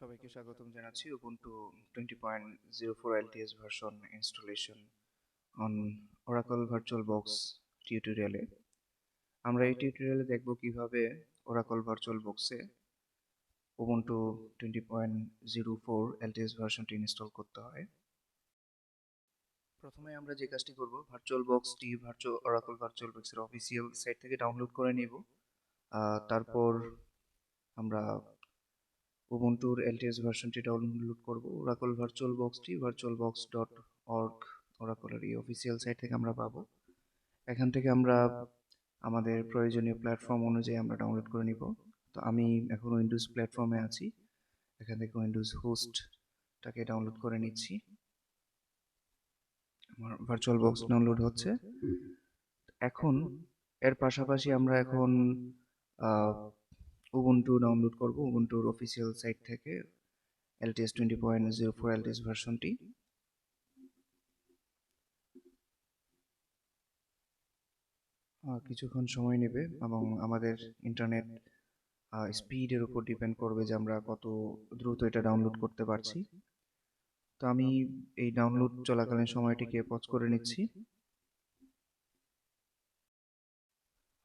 সবাইকে স্বাগতম জানাচ্ছি Ubuntu 20.04 LTS version installation on Oracle virtual box টিউটোরিয়ালে। আমরা এই টিউটোরিয়ালে দেখব কিভাবে ওরাকল ভার্চুয়াল বক্সে উবুন্টু 20.04 LTS ভার্সনটি ইনস্টল করতে হয়। প্রথমে আমরা যে কাজটি করব, ওরাকল ভার্চুয়াল বক্সের অফিসিয়াল সাইট থেকে ডাউনলোড করে নিব। তারপর আমরা উবুন্টুর এলটিএস ভার্সনটি ডাউনলোড করব। ওরাকল ভার্চুয়াল বক্সটি virtualbox.org ওরাকলের এই অফিসিয়াল সাইট থেকে আমরা পাবো। এখান থেকে আমরা আমাদের প্রয়োজনীয় প্ল্যাটফর্ম অনুযায়ী আমরা ডাউনলোড করে নিব। তো আমি এখন উইন্ডোজ প্ল্যাটফর্মে আছি, এখান থেকে উইন্ডোজ হোস্টটাকে ডাউনলোড করে নিচ্ছি। আমার ভার্চুয়াল বক্স ডাউনলোড হচ্ছে। এখন এর পাশাপাশি আমরা এখন উবুন্টু ডাউনলোড করব উবুন্টুর অফিসিয়াল সাইট থেকে LTS 20.04 LTS ভার্সনটি। কিছুক্ষণ সময় নেবে এবং আমাদের ইন্টারনেট স্পিডের উপর ডিপেন্ড করবে যে আমরা কত দ্রুত এটা ডাউনলোড করতে পারছি। তো আমি এই ডাউনলোড চলাকালীন সময়টিকে পজ করে নিচ্ছি।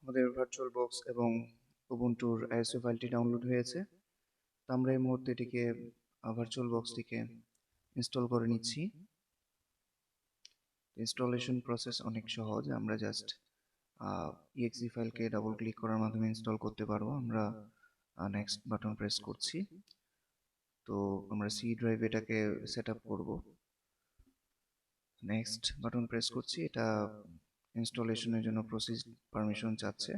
আমাদের ভার্চুয়াল বক্স এবং উবুন্টুর আইএসও ফাইলটি ডাউনলোড হয়েছে। তো আমরা এই মুহূর্তে এটিকে ভার্চুয়াল বক্সটিকে ইনস্টল করে নিচ্ছি। ইনস্টলেশন প্রসেস অনেক সহজ, আমরা জাস্ট exe ফাইলকে ডাবল ক্লিক করার মাধ্যমে ইনস্টল করতে পারবো। আমরা নেক্সট বাটন প্রেস করছি। তো আমরা সি ড্রাইভ এটাকে সেট আপ করবো। নেক্সট বাটন প্রেস করছি। এটা ইনস্টলেশনের জন্য প্রসেস পারমিশন চাচ্ছে,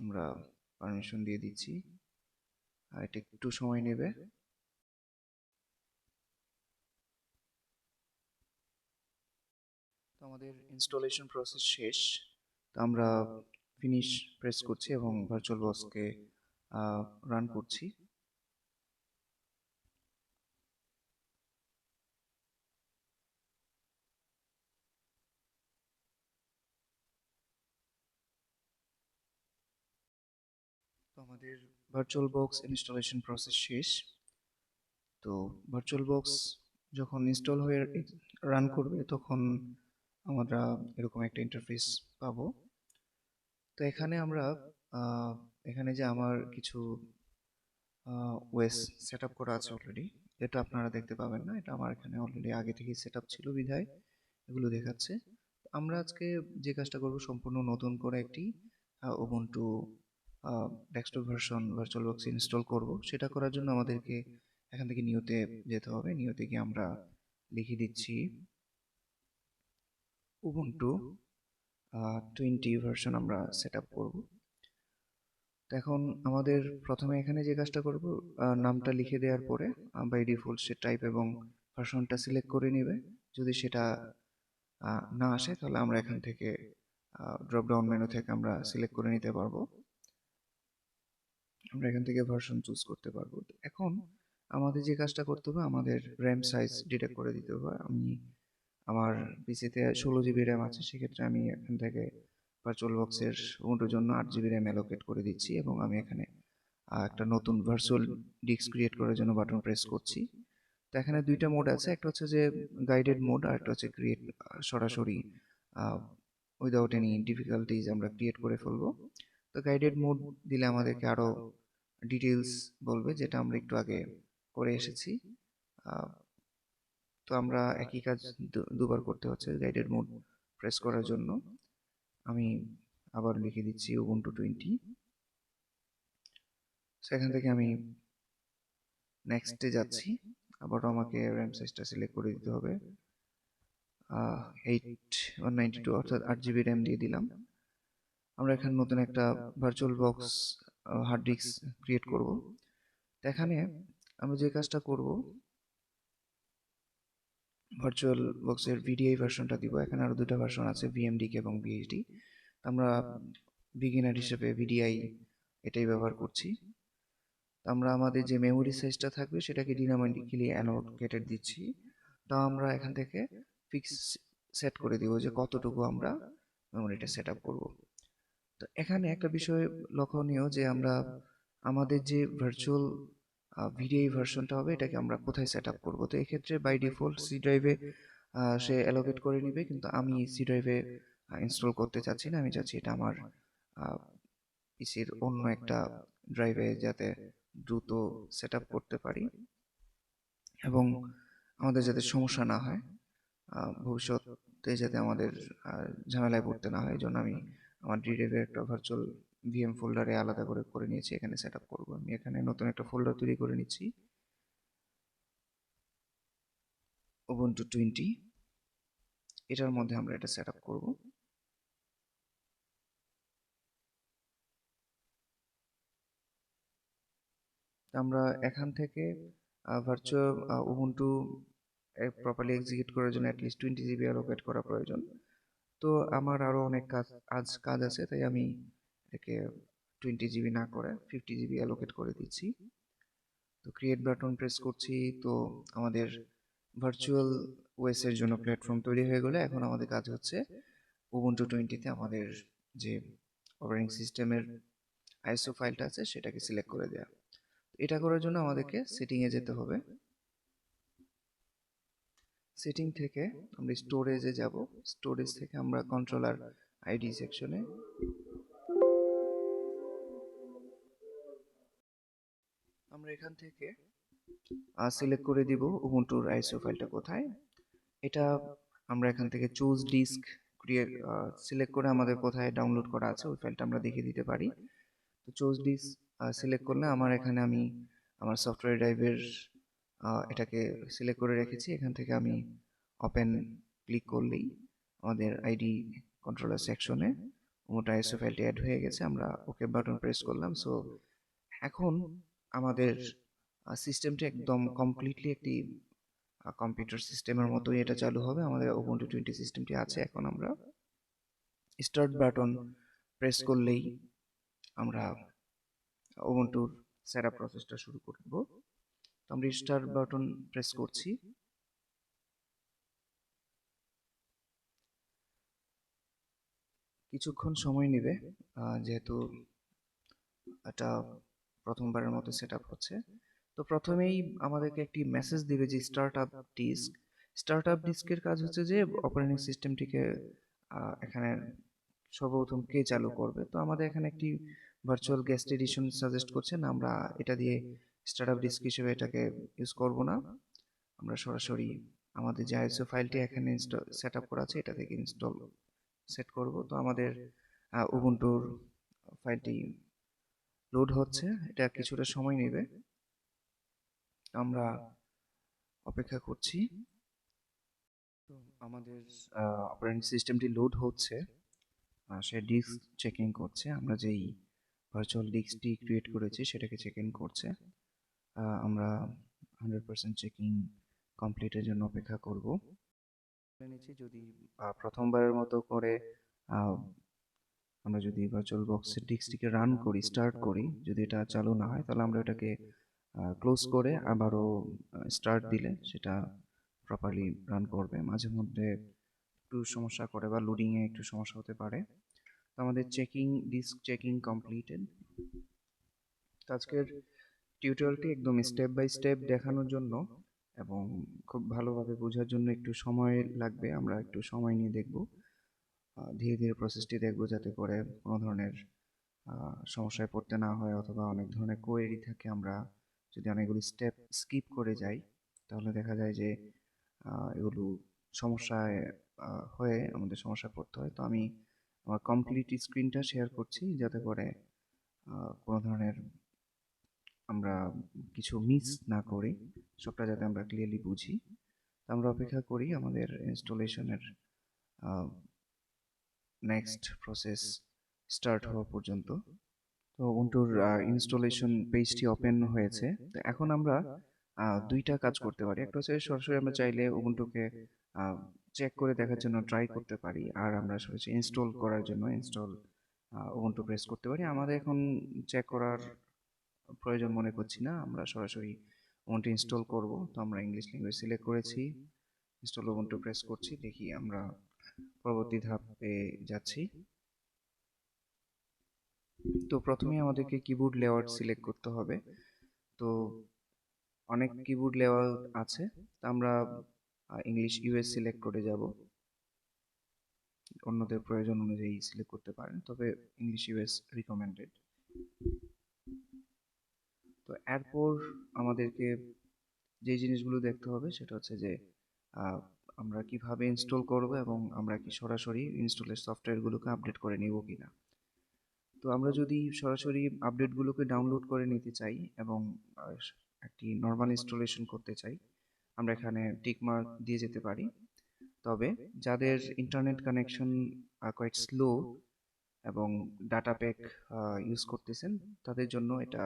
আমরা পারমিশন দিয়ে দিচ্ছি। আর এটা একটু সময় নেবে। তো আমাদের ইনস্টলেশন প্রসেস শেষ। তো আমরা ফিনিশ প্রেস করছি এবং ভার্চুয়াল বক্সকে রান করছি। তো আমাদের ভার্চুয়াল বক্স ইনস্টলেশন প্রসেস শেষ। তো ভার্চুয়াল বক্স যখন ইনস্টল হয়ে রান করবে তখন আমরা এরকম একটা ইন্টারফেস পাবো। তো এখানে আমরা এখানে যে আমার কিছু ওয়েস সেট আপ করা আছে অলরেডি, এটা আপনারা দেখতে পাবেন না, এটা আমার এখানে অলরেডি আগে থেকেই সেট আপ ছিল বিধায় এগুলো দেখাচ্ছে। আমরা আজকে যে কাজটা করব, সম্পূর্ণ নতুন করে একটি Ubuntu desktop version virtual box install করব। সেটা করার জন্য আমাদেরকে এখান থেকে নিউতে যেতে হবে। নিউতে গিয়ে আমরা লিখে দিচ্ছি উবুন্টু 20 ভার্সন আমরা সেট আপ করবো। তো এখন আমাদের প্রথমে এখানে যে কাজটা করব, নামটা লিখে দেওয়ার পরে বাই ডিফল্ট সে টাইপ এবং ভার্সনটা সিলেক্ট করে নেবে। যদি সেটা না আসে তাহলে আমরা এখান থেকে ড্রপ ডাউন মেনু থেকে আমরা সিলেক্ট করে নিতে পারবো। আমরা এখান থেকে ভার্সন চুজ করতে পারবো। এখন আমাদের যে কাজটা করতে হবে, আমাদের র্যাম সাইজ ডিটেক্ট করে দিতে হবে। আমি আমার পিসিতে 16 GB র্যাম আছে, সেক্ষেত্রে আমি এখান থেকে ভার্চুয়াল বক্সের উবুন্টুর জন্য 8 GB র্যাম অ্যালোকেট করে দিচ্ছি এবং আমি এখানে একটা নতুন ভার্চুয়াল ডিস্ক ক্রিয়েট করার জন্য বাটন প্রেস করছি। তো এখানে দুইটা মোড আছে, একটা হচ্ছে যে গাইডেড মোড আর একটা হচ্ছে ক্রিয়েট, সরাসরি উইদাউট এনি ডিফিকাল্টিজ আমরা ক্রিয়েট করে ফেলবো। তো গাইডেড মোড দিলে আমাদেরকে আরো ডিটেলস বলবে, যেটা আমরা একটু আগে করে এসেছি। তো আমরা একই কাজ দুবার করতে হচ্ছে গাইডেড মোড প্রেস করার জন্য। আমি আবার লিখে দিচ্ছি উবুন্টু 20। সেখান থেকে আমি নেক্সটে যাচ্ছি। আবারও আমাকে র্যাম সাইজটা সিলেক্ট করে দিতে হবে। 8192 অর্থাৎ 8 GB র্যাম দিয়ে দিলাম। আমরা এখানে নতুন একটা virtual box hard disk create করব। এখানে আমরা যে কাজটা করব, ভার্চুয়াল বক্সের ভিডিআই ভার্সনটা দিব। এখানে আরো দুটো ভার্সন আছে, ভিএমডিকে এবং ভিএইচডি। আমরা বিগিনার হিসেবে ভিডিআই এটাই ব্যবহার করছি। আমরা আমাদের যে মেমোরি সাইজটা থাকবে সেটাকে ডিনামিক্যালি অ্যালোকেটেড দিচ্ছি। তা আমরা এখান থেকে ফিক্স সেট করে দিব যে কতটুকু আমরা মেমোরিটা সেট আপ করবো। তো এখানে একটা বিষয় লক্ষণীয় যে আমরা আমাদের যে ভার্চুয়াল ভিডিআই ভার্সনটা হবে এটাকে আমরা কোথায় সেট আপ করবো। তো এক্ষেত্রে বাই ডিফল্ট সি ড্রাইভে সে অ্যালোকেট করে নিবে, কিন্তু আমি সি ড্রাইভে ইনস্টল করতে চাচ্ছি না। আমি চাচ্ছি এটা আমার পিসির অন্য একটা ড্রাইভে যাতে দ্রুত সেট আপ করতে পারি এবং আমাদের যাতে সমস্যা না হয়, ভবিষ্যতে যাতে আমাদের ঝামেলায় পড়তে না হয়। এই জন্য আমি আমার ডি ড্রাইভের একটা ভার্চুয়াল ভিএম ফোল্ডারে আলাদা করে করে নিয়েছি, এখানে সেট আপ করবো। আমি এখানে নতুন একটা ফোল্ডার তৈরি করে নিচ্ছি, উবুন্টু 20, এটার মধ্যে আমরা এটা সেট আপ করবো। আমরা এখান থেকে ভার্চুয়াল উবুন্টু প্রপারলি এক্সিকিউট করার জন্য অ্যাটলিস্ট 20 জিবি অ্যালোকেট করা প্রয়োজন। তো আমার আরো অনেক কাজ আছে, তাই আমি এটাকে 20 জিবি না করে 50 জিবি অ্যালোকেট করে দিচ্ছি। তো ক্রিয়েট বাটন প্রেস করছি। তো আমাদের ভার্চুয়াল ওএস এর জন্য প্ল্যাটফর্ম তৈরি হয়ে গেলে এখন আমাদের কাজ হচ্ছে উবুন্টু 20তে আমাদের যে অপারেটিং সিস্টেমের আইএসও ফাইলটা আছে সেটাকে সিলেক্ট করে দেওয়া। এটা করার জন্য আমাদেরকে সেটিংয়ে যেতে হবে। সেটিং থেকে আমরা স্টোরেজে যাব। স্টোরেজ থেকে আমরা কন্ট্রোলার আইডি সেকশনে আমরা এখান থেকে সিলেক্ট করে দিব উবুন্টুর আইএসও ফাইলটা কোথায়। এটা আমরা এখান থেকে চুজ ডিস্ক ক্রিয়েট সিলেক্ট করে আমাদের কোথায় ডাউনলোড করা আছে ওই ফাইলটা আমরা দেখিয়ে দিতে পারি। তো চুজ ডিস্ক সিলেক্ট করলে আমার এখানে আমি আমার সফটওয়্যার ড্রাইভের এটাকে সিলেক্ট করে রেখেছি। এখান থেকে আমি ওপেন ক্লিক করলেই আমাদের আইডি কন্ট্রোলার সেকশনে উবুন্টু আইএসও ফাইলটি অ্যাড হয়ে গেছে। আমরা ওকে বাটন প্রেস করলাম। সো এখন আমাদের সিস্টেমটি একদম কমপ্লিটলি একটি কম্পিউটার সিস্টেমের মতোই এটা চালু হবে। আমাদের উবুন্টু 20 সিস্টেমটি আছে। এখন আমরা স্টার্ট বাটন প্রেস করলেই আমরা উবুন্টুর সেটআপ প্রসেসটা শুরু করব। আমরা স্টার্ট বাটন প্রেস করছি। কিছুক্ষণ সময় নেবে, যেহেতু এটা প্রথমবারের মতো সেটআপ হচ্ছে। তো প্রথমেই আমাদেরকে একটি মেসেজ দিবে যে start up disk. Start up ডিস্কের কাজ হচ্ছে যে অপারেটিং সিস্টেমটিকে এখানে সর্বপ্রথম কে চালু করবে। তো আমাদের এখানে একটি ভার্চুয়াল গেস্ট এডিশন সাজেস্ট করছেন, আমরা এটা দিয়ে স্টার্ট আপ ডিস্ক হিসেবে এটাকে ইউজ করব না। আমরা সরাসরি আমাদের যে আইএসও ফাইলটি এখানে সেট আপ করা আছে এটা থেকে ইনস্টল সেট করব। তো আমাদের উবুন্টুর ফাইলটি লোড হচ্ছে, এটা কিছুটা সময় নেবে, আমরা অপেক্ষা করছি। তো আমাদের অপারেটিং সিস্টেমটি লোড হচ্ছে, সে ডিস্ক চেকিং করছে। আমরা যেই ভার্চুয়াল ডিস্কটি ক্রিয়েট করেছি সেটাকে চেক ইন করছে। আমরা 100% চেকিং কমপ্লিটের জন্য অপেক্ষা করব। নিচ্ছি যদি প্রথমবারের মতো করে আমরা যদি ভার্চুয়াল বক্সের ডিস্কটিকে রান করি, স্টার্ট করি, যদি এটা চালু না হয় তাহলে আমরা এটাকে ক্লোজ করে আবারও স্টার্ট দিলে সেটা প্রপারলি রান করবে। মাঝে মধ্যে একটু সমস্যা করে বা লোডিংয়ে একটু সমস্যা হতে পারে। তো আমাদের ডিস্ক চেকিং কমপ্লিটেড। আজকের টিউটোরিয়ালটি একদম স্টেপ বাই স্টেপ দেখানোর জন্য এবং খুব ভালোভাবে বোঝার জন্য একটু সময় লাগবে। আমরা একটু সময় নিয়ে দেখব, ধীরে ধীরে প্রসেসটি দেখব, যাতে করে কোনো ধরনের সমস্যায় পড়তে না হয়, অথবা অনেক ধরনের কোয়েরি থাকে। আমরা যদি অনেকগুলো স্টেপ স্কিপ করে যাই তাহলে দেখা যায় যে এগুলো সমস্যায় হয়ে আমাদের সমস্যায় পড়তে হয়। তো আমি আমার কমপ্লিট স্ক্রিনটা শেয়ার করছি যাতে করে কোনো ধরনের আমরা কিছু মিস না করি, সবটা যাতে আমরা ক্লিয়ারলি বুঝি। আমরা অপেক্ষা করি আমাদের ইনস্টলেশনের নেক্সট প্রসেস স্টার্ট হওয়া পর্যন্ত। তো উবুন্টুর ইনস্টলেশন পেজটি ওপেন হয়েছে। তো এখন আমরা দুইটা কাজ করতে পারি। একটা হচ্ছে সরাসরি আমরা চাইলে উবুন্টুকে চেক করে দেখার জন্য ট্রাই করতে পারি, আর আমরা সরাসরি ইনস্টল করার জন্য ইনস্টল উবুন্টু প্রেস করতে পারি। আমাদের এখন চেক করার প্রয়োজন মনে করছি না, আমরা সরাসরি উবুন্টু ইনস্টল করব। তো আমরা ইংলিশ ল্যাঙ্গুয়েজ সিলেক্ট করেছি, ইনস্টল উবুন্টু প্রেস করছি, দেখি আমরা পরবর্তী ধাপে যাচ্ছি। তো প্রথমে আমাদেরকে কিবোর্ড লেআউট সিলেক্ট করতে হবে। তো অনেক কিবোর্ড লেআউট আছে, তো আমরা ইংলিশ ইউএস সিলেক্ট করে যাব। অন্যদের প্রয়োজন অনুযায়ী সিলেক্ট করতে পারেন, তবে ইংলিশ ইউএস রিকমেন্ডেড। তো এরপর আমাদেরকে যে জিনিসগুলো দেখতে হবে সেটা হচ্ছে যে আহ, আমরা কিভাবে ইনস্টল করব এবং আমরা কি সরাসরি ইনস্টলের সফটওয়্যারগুলোকে আপডেট করে নিব কিনা। তো আমরা যদি সরাসরি আপডেটগুলোকে ডাউনলোড করে নিতে চাই এবং আহ, একটি নর্মাল ইনস্টলেশন করতে চাই, আমরা এখানে টিক মার্ক দিয়ে যেতে পারি। তবে যাদের ইন্টারনেট কানেকশন কোয়াইট স্লো এবং ডাটা প্যাক ইউজ করতেছেন, তাদের জন্য এটা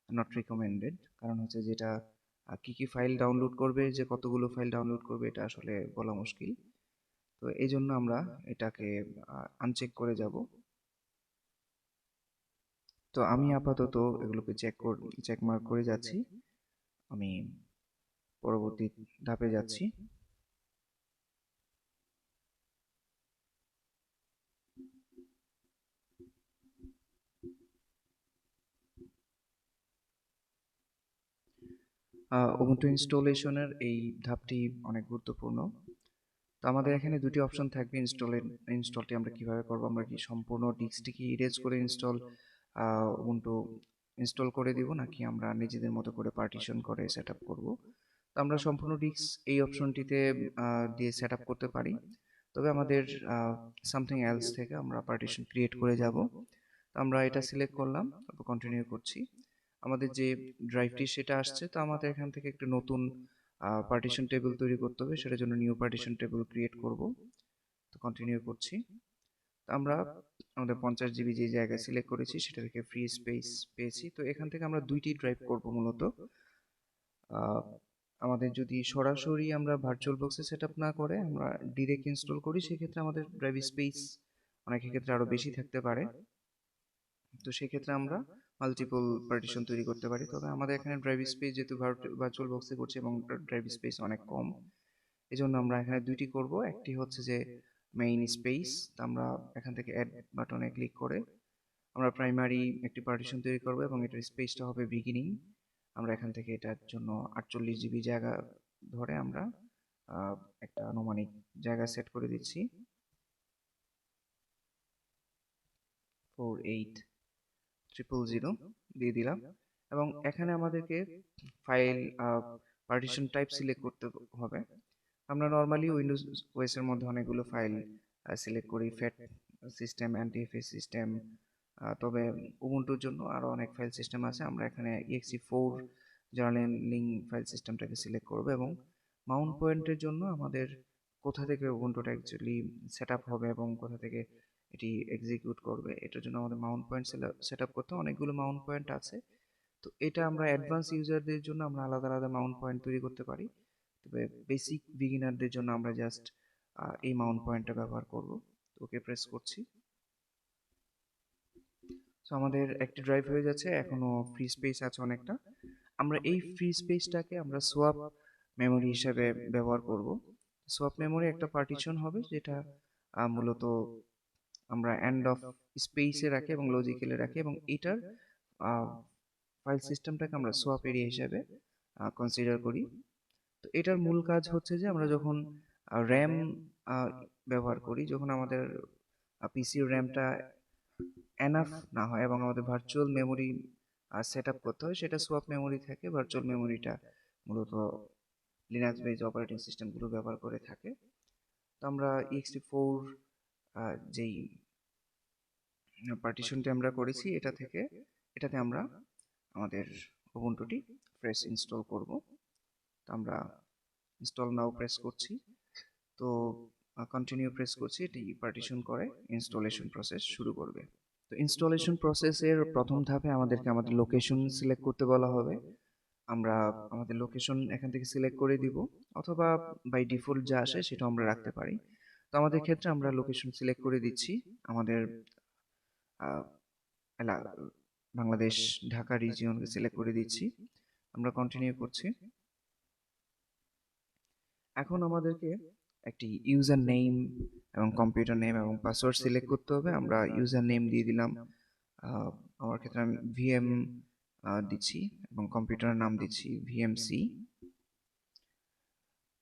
নট রিকমেন্ডেড। কারণ হচ্ছে যেটা কি কি ফাইল ডাউনলোড করবে, যে কতগুলো ফাইল ডাউনলোড করবে, এটা আসলে বলা মুশকিল। তো এই জন্য আমরা এটাকে আনচেক করে যাব। তো আমি আপাতত এগুলোকে চেক মার্ক করে যাচ্ছি। আমি পরবর্তী ধাপে যাচ্ছি। উবুন্টু ইনস্টলেশনের এই ধাপটি অনেক গুরুত্বপূর্ণ। তো আমাদের এখানে দুটি অপশন থাকবে। ইনস্টলটি আমরা কিভাবে করব, আমরা কি সম্পূর্ণ ডিস্কটিকে ইরেজ করে উবুন্টু ইনস্টল করে দিব, নাকি আমরা নিজেদের মতো করে পার্টিশন করে সেট আপ করবো। তো আমরা সম্পূর্ণ ডিস্ক এই অপশনটিতে দিয়ে সেট আপ করতে পারি। তবে আমাদের সামথিং এলস থেকে আমরা পার্টিশন ক্রিয়েট করে যাব। তো আমরা এটা সিলেক্ট করলাম, তারপর কন্টিনিউ করছি। আমাদের যে ড্রাইভটি সেটা আসছে, তো আমাদের এখান থেকে একটা নতুন পার্টিশন টেবিল তৈরি করতে হবে। সেটার জন্য নিউ পার্টিশন টেবিল ক্রিয়েট করব। তো কন্টিনিউ করছি। তো আমরা আমাদের 50 জিবি যে জায়গায় সিলেক্ট করেছি সেটা থেকে ফ্রি স্পেস পেয়েছি। তো এখান থেকে আমরা দুইটি ড্রাইভ করব মূলত। আহ, আমাদের যদি সরাসরি আমরা ভার্চুয়াল বক্সে সেট আপ না করে আমরা ডিরেক্ট ইনস্টল করি, সেক্ষেত্রে আমাদের ড্রাইভ স্পেস অনেক ক্ষেত্রে আরো বেশি থাকতে পারে। তো সেক্ষেত্রে আমরা মাল্টিপল পার্টিশন তৈরি করতে পারি। তবে আমাদের এখানে ড্রাইভ স্পেস যেহেতু ভার্চুয়াল বক্সে করছি এবং ড্রাইভ স্পেস অনেক কম, এই জন্য আমরা এখানে দুইটি করব। একটি হচ্ছে যে মেইন স্পেস, আমরা এখান থেকে অ্যাড বাটনে ক্লিক করে আমরা প্রাইমারি একটি পার্টিশন তৈরি করব এবং এটার স্পেসটা হবে বিগিনিং। আমরা এখান থেকে এটার জন্য 48 জিবি জায়গা ধরে আমরা আহ, একটা আনুমানিক জায়গা সেট করে দিচ্ছি। 4800 দিয়ে দিলাম। এবং এখানে আমাদেরকে ফাইল পার্টিশন টাইপ সিলেক্ট করতে হবে। আমরা নর্মালি উইন্ডোজ ওএস এর মধ্যে অনেকগুলো ফাইল সিলেক্ট করি, ফ্যাট সিস্টেম, অ্যান্টিএফএস সিস্টেম। তবে উবুন্টুর জন্য আরো অনেক ফাইল সিস্টেম আছে। আমরা এখানে exe4 জার্নালিং ফাইল সিস্টেমটাকে সিলেক্ট করব এবং মাউন্ট পয়েন্টের জন্য আমাদের কোথা থেকে উবুন্টুটা অ্যাকচুয়ালি সেট আপ হবে এবং কোথা থেকে এটি এক্সিকিউট করবে, এটার জন্য আমাদের মাউন্ট পয়েন্ট সেট আপ করতে অনেকগুলো মাউন্ট পয়েন্ট আছে। তো এটা আমরা অ্যাডভান্স ইউজারদের জন্য আমরা আলাদা আলাদা মাউন্ট পয়েন্ট তৈরি করতে পারি। তবে বেসিক বিগিনারদের জন্য আমরা জাস্ট এই মাউন্ট পয়েন্টটা ব্যবহার করব। ওকে প্রেস করছি। সো আমাদের একটি ড্রাইভ হয়ে যাচ্ছে, এখনো ফ্রি স্পেস আছে অনেকটা। আমরা এই ফ্রি স্পেসটাকে আমরা সোয়াপ মেমোরি হিসেবে ব্যবহার করব। সোয়াপ মেমোরি একটা পার্টিশন হবে যেটা মূলত আমরা এন্ড অফ স্পেসে রাখি এবং লজিক্যালে রাখি, এবং এটার ফাইল সিস্টেমটাকে আমরা সোয়াপ এরিয়া হিসেবে কনসিডার করি। তো এটার মূল কাজ হচ্ছে যে আমরা যখন র্যাম ব্যবহার করি, যখন আমাদের পিসির র্যামটা এনাফ না হয় এবং আমাদের ভার্চুয়াল মেমোরি সেট আপ করতে হয়, সেটা সোয়াপ মেমোরি থাকে। ভার্চুয়াল মেমোরিটা মূলত লিনাক্স বেজ অপারেটিং সিস্টেমগুলো ব্যবহার করে থাকে। তো আমরা ext4 যেই পার্টিশনটি আমরা করেছি এটাতে আমরা আমাদের উবুন্টুটি ফ্রেশ ইনস্টল করব। তো আমরা ইনস্টল নাও প্রেস করছি। তো কন্টিনিউ প্রেস করছি, এটি পার্টিশন করে ইনস্টলেশন প্রসেস শুরু করবে। তো ইনস্টলেশন প্রসেসের প্রথম ধাপে আমাদেরকে আমাদের লোকেশন সিলেক্ট করতে বলা হবে। আমরা আমাদের লোকেশন এখান থেকে সিলেক্ট করে দিব, অথবা বাই ডিফল্ট যা আসে সেটা আমরা রাখতে পারি। তো আমাদের ক্ষেত্রে আমরা লোকেশন সিলেক্ট করে দিচ্ছি আমাদের আহ, বাংলাদেশ ঢাকা রিজিয়নকে সিলেক্ট করে দিচ্ছি। আমরা কন্টিনিউ করছি। এখন আমাদেরকে একটি ইউজার নেম এবং কম্পিউটার নেম এবং পাসওয়ার্ড সিলেক্ট করতে হবে। আমরা ইউজার নেম দিয়ে দিলাম, আমার ক্ষেত্রে আমি ভিএম দিচ্ছি এবং কম্পিউটারের নাম দিচ্ছি VMC.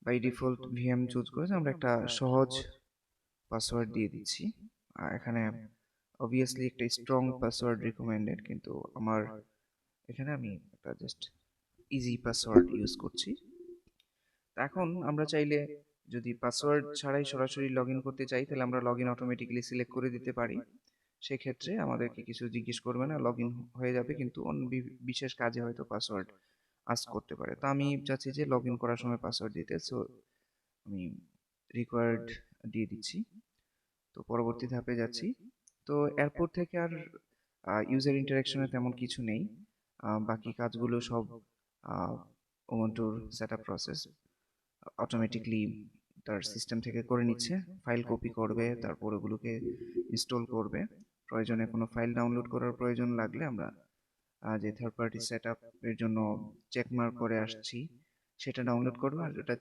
By default VM choose করে আমরা একটা সহজ পাসওয়ার্ড দিয়ে দিচ্ছি। এখানে অবভিয়াসলি একটা স্ট্রং পাসওয়ার্ড রিকমেন্ডেড, কিন্তু আমার এখানে আমি একটা জাস্ট ইজি পাসওয়ার্ড ইউজ করছি। এখন আমরা চাইলে যদি পাসওয়ার্ড ছাড়াই সরাসরি লগ ইন করতে চাই, তাহলে আমরা লগ ইন অটোমেটিক্যালি সিলেক্ট করে দিতে পারি। সেক্ষেত্রে আমাদেরকে কিছু জিজ্ঞেস করবে না, লগ ইন হয়ে যাবে, কিন্তু বিশেষ কাজে হয়তো পাসওয়ার্ড আস্ক করতে পারে। তো আমি চাচ্ছি যে লগ ইন করার সময় পাসওয়ার্ড দিতে, সো আমি রিকোয়ার্ড দিয়ে দিচ্ছি। তো পরবর্তী ধাপে যাচ্ছি। তো এরপর থেকে আর ইউজার ইন্টারাকশনে তেমন কিছু নেই। বাকি কাজগুলো সব উবুন্টুর সেটআপ প্রসেস অটোমেটিকলি তার সিস্টেম থেকে করে নিচ্ছে। ফাইল কপি করবে, তারপর ওগুলোকে ইনস্টল করবে। প্রয়োজনে কোনো ফাইল ডাউনলোড করার প্রয়োজন লাগলে আমরা যে থার্ড পার্টি সেটআপ এর জন্য চেক মার্ক করে আসছি সেটা ডাউনলোড করবে, আর এটা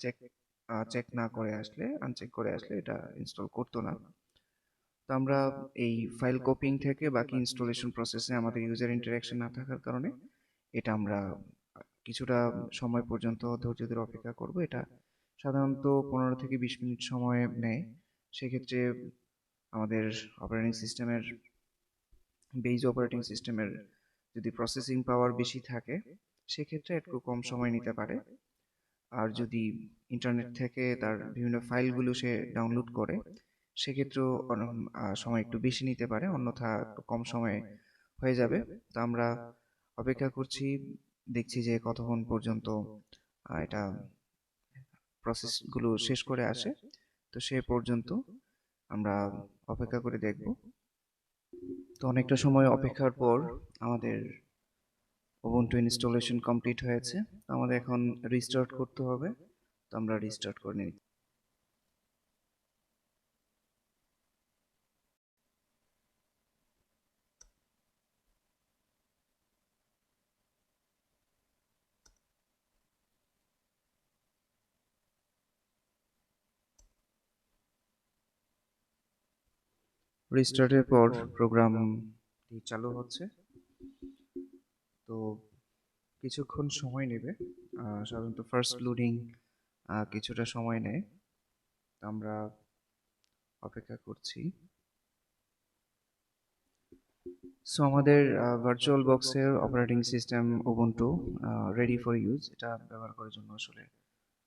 চেক না করে আসলে, আনচেক করে আসলে এটা ইনস্টল করতো না। তো আমরা এই ফাইল কপিং থেকে বাকি ইনস্টলেশন প্রসেসে আমাদের ইউজার ইন্টারাকশন না থাকার কারণে এটা আমরা কিছুটা সময় পর্যন্ত ধৈর্য ধরে অপেক্ষা করব। এটা সাধারণত 15 থেকে 20 মিনিট সময় নেয়। সেক্ষেত্রে আমাদের অপারেটিং সিস্টেমের বেজ অপারেটিং সিস্টেমের যদি প্রসেসিং পাওয়ার বেশি থাকে, সেক্ষেত্রে একটু কম সময় নিতে পারে। আর যদি ইন্টারনেট থেকে তার বিভিন্ন ফাইলগুলো সে ডাউনলোড করে, সেক্ষেত্রেও সময় একটু বেশি নিতে পারে, অন্যথা একটু কম সময়ে হয়ে যাবে। তো আমরা অপেক্ষা করছি, দেখছি যে কতক্ষণ পর্যন্ত এটা প্রসেসগুলো শেষ করে আসে। তো সে পর্যন্ত আমরা অপেক্ষা করে দেখব। তো অনেকটা সময় অপেক্ষার পর আমাদের উবুন্টু ইনস্টলেশন কমপ্লিট হয়েছে। তো আমাদের এখন রিস্টার্ট করতে হবে। তো আমরা রিস্টার্ট করে নিই। রিস্টার্টের পর প্রোগ্রাম চালু হচ্ছে। তো কিছুক্ষণ সময় নেবে, সাধারণত ফার্স্ট লোডিং কিছুটা সময় নেয়। তো আমরা অপেক্ষা করছি। সো আমাদের ভার্চুয়াল বক্সের operating system Ubuntu ready for use, এটা ব্যবহার করার জন্য আসলে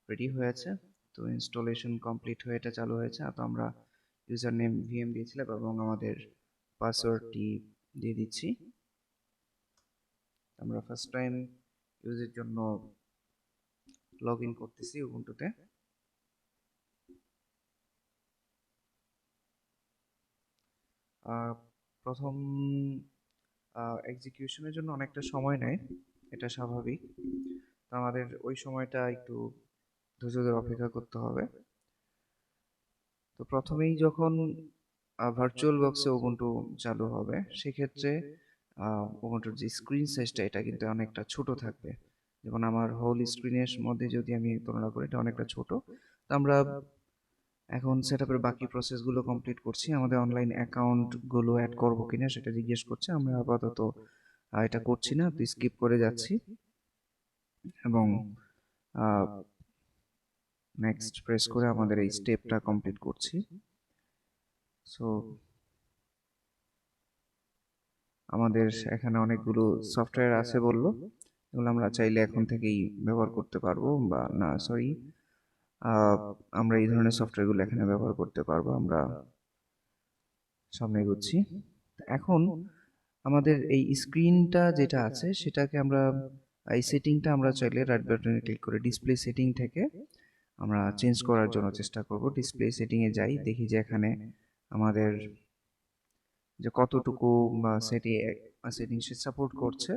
রেডি হয়েছে। তো ইনস্টলেশন কমপ্লিট হয়ে এটা চালু হয়েছে। তো আমরা ইউজার নেম ভিএম দিয়েছিলাম এবং আমাদের পাসওয়ার্ডটি দিয়ে দিচ্ছি। আমরা ফার্স্ট টাইম ইউজের জন্য লগ ইন করতেছি উবুন্টুতে। প্রথম এক্সিকিউশনের জন্য অনেকটা সময় নেয়, এটা স্বাভাবিক। তো আমাদের ওই সময়টা একটু ধৈর্য ধরে অপেক্ষা করতে হবে। তো প্রথমেই যখন ভার্চুয়াল বক্সে উবুন্টু চালু হবে, সেক্ষেত্রে উবুন্টুর যে স্ক্রিন সাইজটা এটা কিন্তু অনেকটা ছোট থাকবে। যেমন আমার হোল স্ক্রিনের মধ্যে যদি আমি তুলনা করি, এটা অনেকটা ছোট। তো আমরা এখন সেটআপের বাকি প্রসেসগুলো কমপ্লিট করছি। আমাদের অনলাইন অ্যাকাউন্টগুলো অ্যাড করবো কিনা সেটা জিজ্ঞেস করছে। আমরা আপাতত এটা করছি না, তো স্কিপ করে যাচ্ছি এবং নেক্সট প্রেস করে আমাদের এই স্টেপটা কমপ্লিট করছি। সো আমাদের এখানে অনেকগুলো সফটওয়্যার আছে বললো, এগুলো আমরা চাইলে এখন থেকেই ব্যবহার করতে পারবো, বা না সরি, আমরা এই ধরনের সফটওয়্যারগুলো এখানে ব্যবহার করতে পারবো। আমরা সামনে এগোচ্ছি। এখন আমাদের এই স্ক্রিনটা যেটা আছে সেটাকে আমরা, এই সেটিংটা আমরা চাইলে রাইট বাটনে ক্লিক করে ডিসপ্লে সেটিং থেকে আমরা চেঞ্জ করার জন্য চেষ্টা করব। ডিসপ্লে সেটিংয়ে যাই, দেখি যে এখানে আমাদের যে কতটুকু সেটিং সে সাপোর্ট করছে।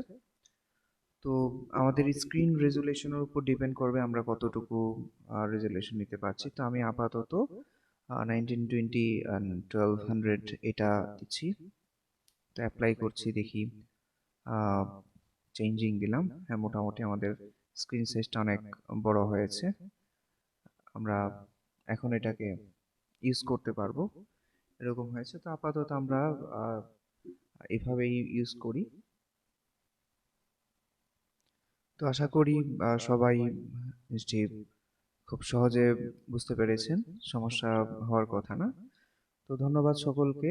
তো আমাদের স্ক্রিন রেজুলেশনের উপর ডিপেন্ড করবে আমরা কতটুকু রেজুলেশন নিতে পারছি। তো আমি আপাতত 1920 and 1200 এটা দিচ্ছি। তো অ্যাপ্লাই করছি, দেখি চেঞ্জিং দিলাম। হ্যাঁ, মোটামুটি আমাদের স্ক্রিন সাইজটা অনেক বড় হয়েছে। আমরা এখন এটাকে ইউজ করতে পারবো, এরকম হয়েছে। তো আপাতত আমরা এভাবেই ইউজ করি। তো আশা করি সবাই নিশ্চয়ই খুব সহজে বুঝতে পেরেছেন, সমস্যা হওয়ার কথা না। তো ধন্যবাদ সকলকে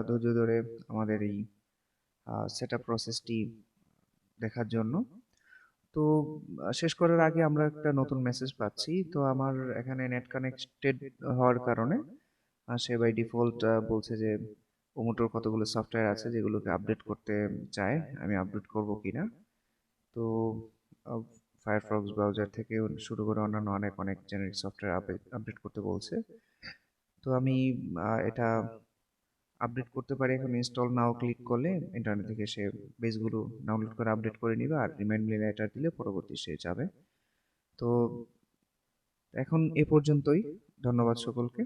ধৈর্য ধরে আমাদের এই সেটআপ প্রসেসটি দেখার জন্য। তো শেষ করার আগে আমরা একটা নতুন মেসেজ পাচ্ছি। তো আমার এখানে নেট কানেক্টেড হওয়ার কারণে সে বাই ডিফল্ট বলছে যে উবুন্টুর কতগুলো সফটওয়্যার আছে যেগুলোকে আপডেট করতে চায়, আমি আপডেট করব কিনা। তো ফায়ারফক্স ব্রাউজার থেকে শুরু করে অন্যান্য অনেক অনেক জেনারিক সফটওয়্যার আপডেট করতে বলছে। তো আমি এটা আপডেট করতে পারি। এখন ইনস্টল নাও ক্লিক করলে ইন্টারনেট থেকে সে বেসগুলো ডাউনলোড করে আপডেট করে নিবে, আর রিমাইন্ড মি লেটার দিলে পরবর্তী সে যাবে। তো এখন এ পর্যন্তই। ধন্যবাদ সকলকে।